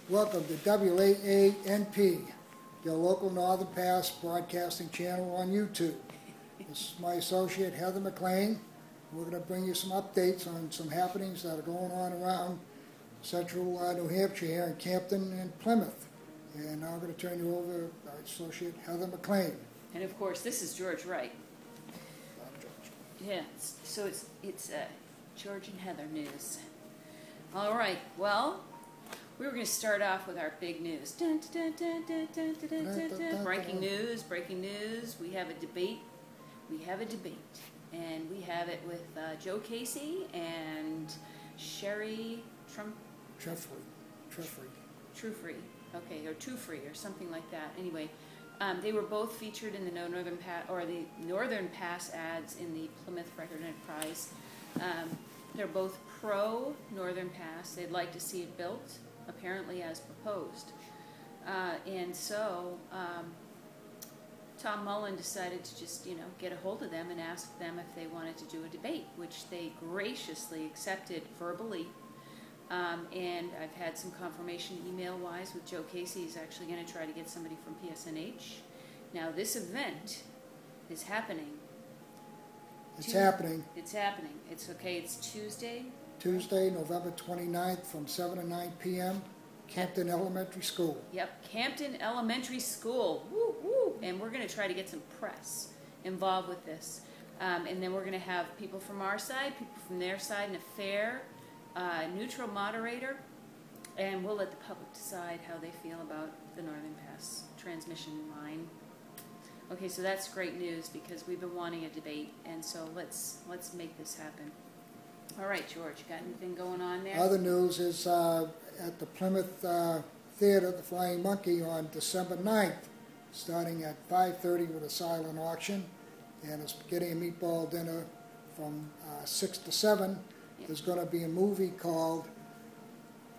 Welcome to WAANP, your local Northern Pass broadcasting channel on YouTube. This is my associate Heather McLean. We're going to bring you some updates on some happenings that are going on around central New Hampshire here in Campton and Plymouth. And now I'm going to turn you over to my associate Heather McLean. And of course, this is George Wright. Yeah, so it's George and Heather news. All right, well, we were going to start off with our big news. Dun, dun, dun, dun, dun, dun, dun, dun, dun. Breaking news. We have a debate. And we have it with Joe Casey and Sherry Truffrey. Okay, or Truffrey or something like that. Anyway, they were both featured in the the Northern Pass ads in the Plymouth Record Enterprise. They're both pro Northern Pass. They'd like to see it built, apparently as proposed. And so Tom Mullen decided to just, get a hold of them and ask them if they wanted to do a debate, which they graciously accepted verbally. And I've had some confirmation email-wise with Joe Casey. He's actually going to try to get somebody from PSNH. Now, this event is happening. It's happening. It's okay. It's Tuesday, November 29th from 7 to 9 p.m., Campton Elementary School. Yep, Campton Elementary School. Woo, woo. And we're going to try to get some press involved with this. And then we're going to have people from our side, people from their side, and a fair, neutral moderator. And we'll let the public decide how they feel about the Northern Pass transmission line. Okay, so that's great news because we've been wanting a debate, and so let's make this happen. All right, George, got anything going on there? Other news is at the Plymouth Theater, the Flying Monkey, on December 9th, starting at 5:30 with a silent auction, and a spaghetti and meatball dinner from 6 to 7. Yep. There's going to be a movie called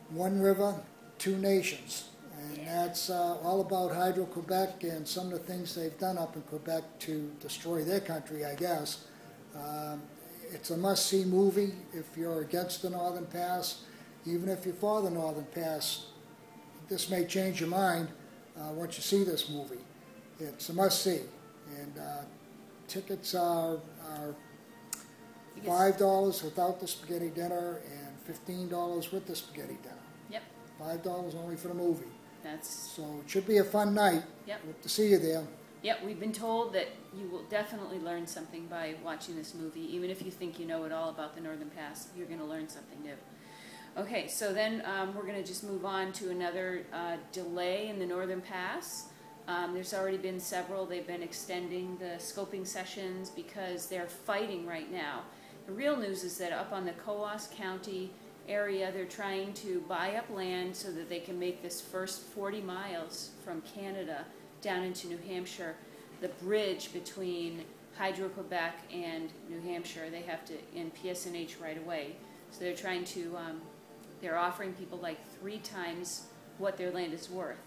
One River, Two Nations. And that's all about Hydro-Quebec and some of the things they've done up in Quebec to destroy their country, I guess. It's a must-see movie if you're against the Northern Pass. Even if you're for the Northern Pass, this may change your mind once you see this movie. It's a must-see. And tickets are $5 without the spaghetti dinner and $15 with the spaghetti dinner. Yep. $5 only for the movie. So it should be a fun night. Yep. Hope to see you there. Yep, we've been told that you will definitely learn something by watching this movie. Even if you think you know it all about the Northern Pass, you're going to learn something new. Okay, so then we're going to just move on to another delay in the Northern Pass. There's already been several. They've been extending the scoping sessions because they're fighting right now. The real news is that up on the Coos County area, they're trying to buy up land so that they can make this first 40 miles from Canada down into New Hampshire, the bridge between Hydro-Quebec and New Hampshire. They have to, in PSNH right away. So they're trying to, they're offering people like 3 times what their land is worth.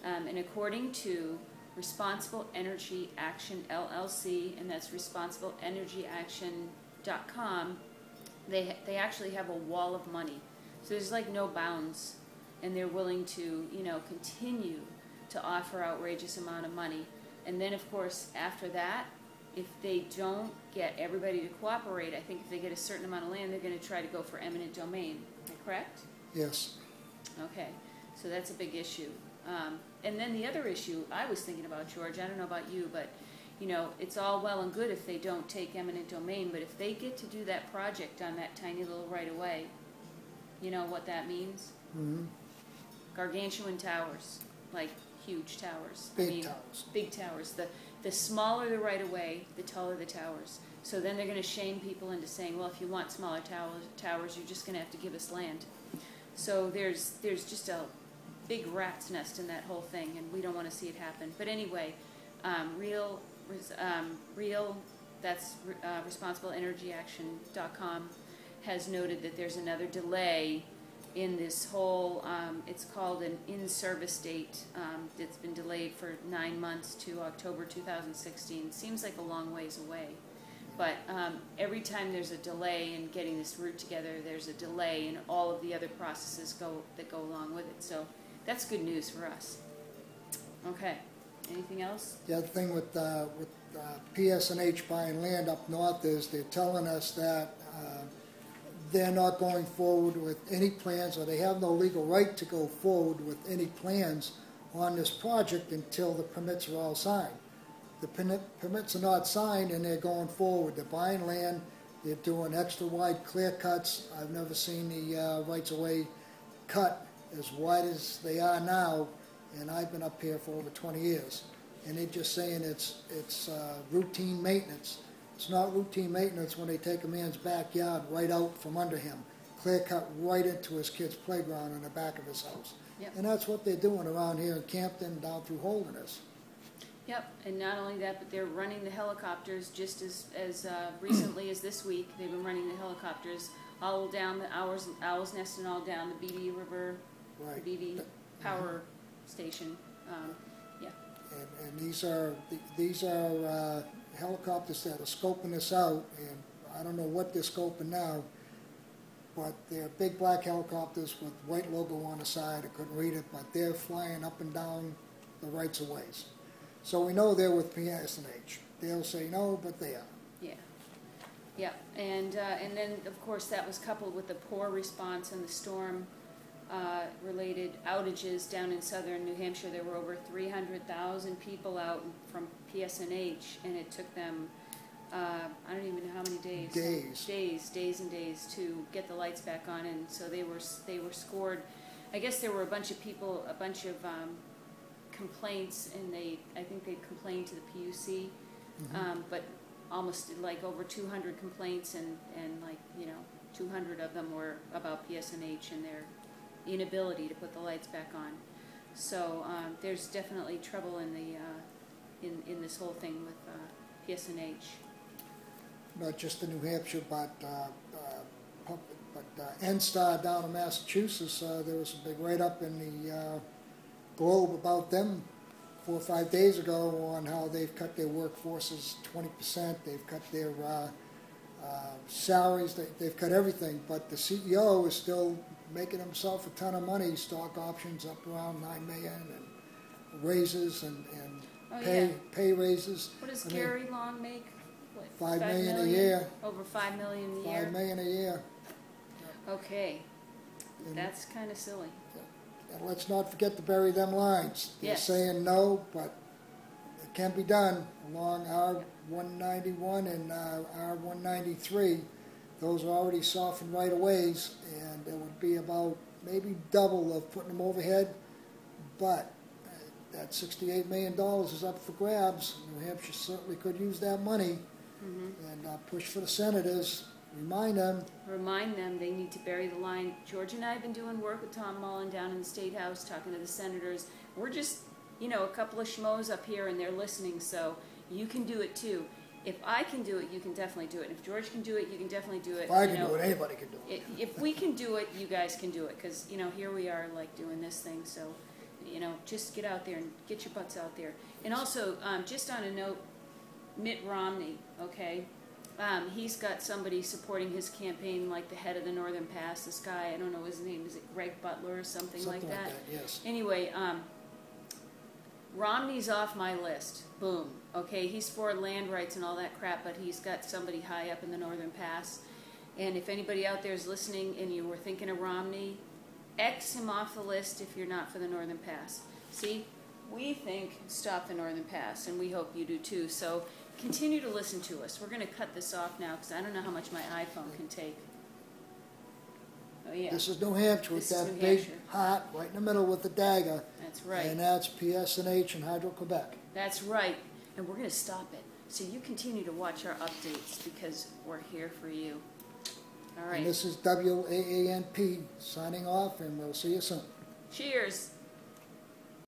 And according to Responsible Energy Action LLC, and that's responsibleenergyaction.com, they actually have a wall of money. So there's like no bounds, and they're willing to, continue to offer outrageous amount of money. And then, of course, after that, if they don't get everybody to cooperate, I think if they get a certain amount of land, they're going to try to go for eminent domain. Am I correct? Yes. Okay, so that's a big issue. And then the other issue I was thinking about, George, I don't know about you, but it's all well and good if they don't take eminent domain, but if they get to do that project on that tiny little right-of-way, you know what that means? Mm-hmm. Gargantuan towers, like huge towers. Big towers. Big towers. The smaller the right-of-way, the taller the towers. So then they're going to shame people into saying, well, if you want smaller towers, you're just going to have to give us land. So there's just a big rat's nest in that whole thing, and we don't want to see it happen. But anyway, that's responsibleenergyaction.com, has noted that there's another delay in this whole, it's called an in-service date. It's been delayed for 9 months to October 2016. Seems like a long ways away. But every time there's a delay in getting this route together, there's a delay in all of the other processes that go along with it. So that's good news for us. Okay, anything else? The other thing with PSNH buying land up north is they're telling us that they're not going forward with any plans, or they have no legal right to go forward with any plans on this project until the permits are all signed. The permits are not signed and they're going forward. They're buying land, they're doing extra wide clear cuts. I've never seen the rights of way cut as wide as they are now, and I've been up here for over 20 years. And they're just saying it's routine maintenance. It's not routine maintenance when they take a man's backyard right out from under him, clear cut right into his kid's playground in the back of his house. Yep. And that's what they're doing around here in Campton, down through Holderness. Yep, and not only that, but they're running the helicopters just as recently as this week. They've been running the helicopters all down the Owl's Nest and all down the BB River, Right. the BB Power Station. Yeah. And these are helicopters that are scoping this out, and I don't know what they're scoping now, but they're big black helicopters with white logo on the side. I couldn't read it, but they're flying up and down the rights of ways. So we know they're with PSNH. They'll say no, but they are. Yeah. Yeah, and then of course that was coupled with the poor response and the storm related outages down in southern New Hampshire. There were over 300,000 people out from PSNH, and it took them I don't even know how many days. Days and days to get the lights back on, and so they were scored. I guess there were a bunch of people, a bunch of complaints, and I think they complained to the PUC, but almost like over 200 complaints, and like 200 of them were about PSNH and their inability to put the lights back on. So there's definitely trouble in the in this whole thing with PSNH. Not just in New Hampshire, but NSTAR down in Massachusetts. There was a big write-up in the Globe about them 4 or 5 days ago on how they've cut their workforces 20%. They've cut their salaries. They've cut everything. But the CEO is still making himself a ton of money. Stock options up around $9 million, and raises and pay raises. What does Gary Long make? $5 million a year. Over $5 million a year. $5 million a year. Okay, that's kind of silly. And let's not forget to bury them lines. They're Yes. saying no, but it can be done along R191 and R193. Those are already softened right of ways, and it would be about maybe double of putting them overhead. But that $68 million is up for grabs. New Hampshire certainly could use that money, and push for the senators. Remind them they need to bury the line. George and I have been doing work with Tom Mullen down in the State House, talking to the senators. We're just, a couple of schmoes up here, and they're listening, so you can do it too. If I can do it, you can definitely do it. If George can do it, you can definitely do it. If I can do it, anybody can do it. If we can do it, you guys can do it, because, here we are, like, doing this thing, so, just get out there and get your butts out there. And also, just on a note, Mitt Romney, okay? He's got somebody supporting his campaign, like the head of the Northern Pass, this guy, I don't know his name, is it Greg Butler or something like that? Yes. Anyway, Romney's off my list. Boom. Okay, he's for land rights and all that crap, but he's got somebody high up in the Northern Pass. And if anybody out there is listening and you were thinking of Romney, X him off the list if you're not for the Northern Pass. See, we think stop the Northern Pass, and we hope you do too. So continue to listen to us. We're going to cut this off now because I don't know how much my iPhone can take. Oh, yeah. This is New Hampshire with This is that New big Hampshire. heart right in the middle with the dagger. That's right. And that's PSNH and Hydro-Quebec. That's right. And we're going to stop it. So you continue to watch our updates because we're here for you. All right. And this is WAANP signing off, and we'll see you soon. Cheers.